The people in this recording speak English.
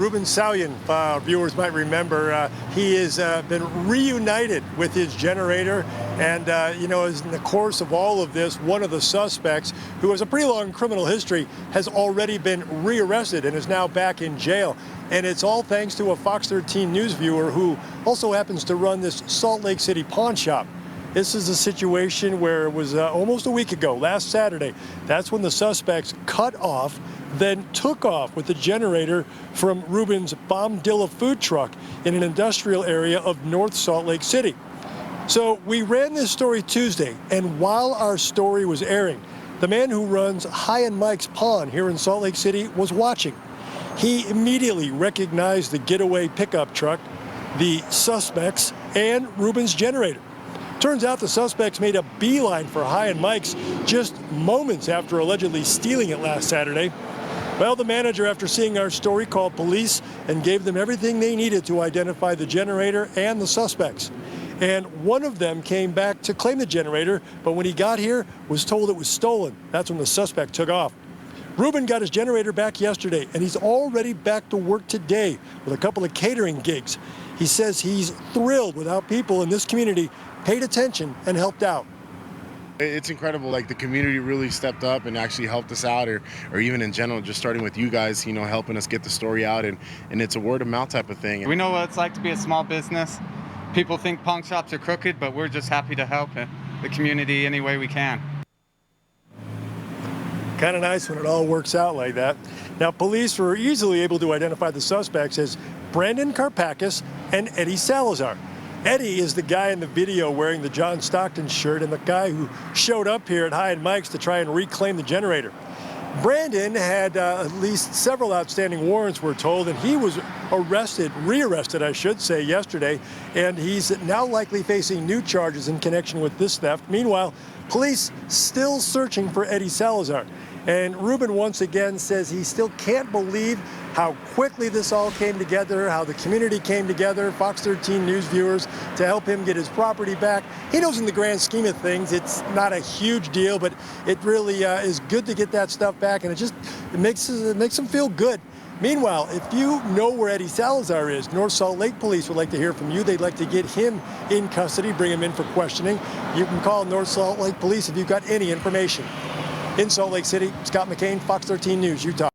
Ruben Salyan, viewers might remember, he has been reunited with his generator. And, as in the course of all of this, one of the suspects, who has a pretty long criminal history, has already been rearrested and is now back in jail. And it's all thanks to a Fox 13 News viewer who also happens to run this Salt Lake City pawn shop. This is a situation where it was almost a week ago, last Saturday. That's when the suspects cut off, then took off with the generator from Ruben's Dilla food truck in an industrial area of North Salt Lake City. So we ran this story Tuesday, and while our story was airing, the man who runs High and Mike's Pawn here in Salt Lake City was watching. He immediately recognized the getaway pickup truck, the suspects, and Ruben's generator. Turns out the suspects made a beeline for High and Mike's just moments after allegedly stealing it last Saturday. Well, the manager, after seeing our story, called police and gave them everything they needed to identify the generator and the suspects. And one of them came back to claim the generator, but when he got here, was told it was stolen. That's when the suspect took off. Ruben got his generator back yesterday, and he's already back to work today with a couple of catering gigs. He says he's thrilled with how people in this community paid attention and helped out. It's incredible, like the community really stepped up and actually helped us out, or even in general, just starting with you guys, helping us get the story out, and it's a word of mouth type of thing. We know what it's like to be a small business. People think pawn shops are crooked, but we're just happy to help the community any way we can. Kind of nice when it all works out like that. Now, police were easily able to identify the suspects as Brandon Karpakis and Eddie Salazar. Eddie is the guy in the video wearing the John Stockton shirt and the guy who showed up here at High and Mike's to try and reclaim the generator. Brandon had at least several outstanding warrants, we're told, and he was rearrested, I should say, yesterday, and he's now likely facing new charges in connection with this theft. Meanwhile, police still searching for Eddie Salazar. And Ruben once again says he still can't believe how quickly this all came together, how the community came together, Fox 13 News viewers, to help him get his property back. He knows in the grand scheme of things, it's not a huge deal, but it really is good to get that stuff back, and it makes him feel good. Meanwhile, if you know where Eddie Salazar is, North Salt Lake Police would like to hear from you. They'd like to get him in custody, bring him in for questioning. You can call North Salt Lake Police if you've got any information. In Salt Lake City, Scott McCain, Fox 13 News, Utah.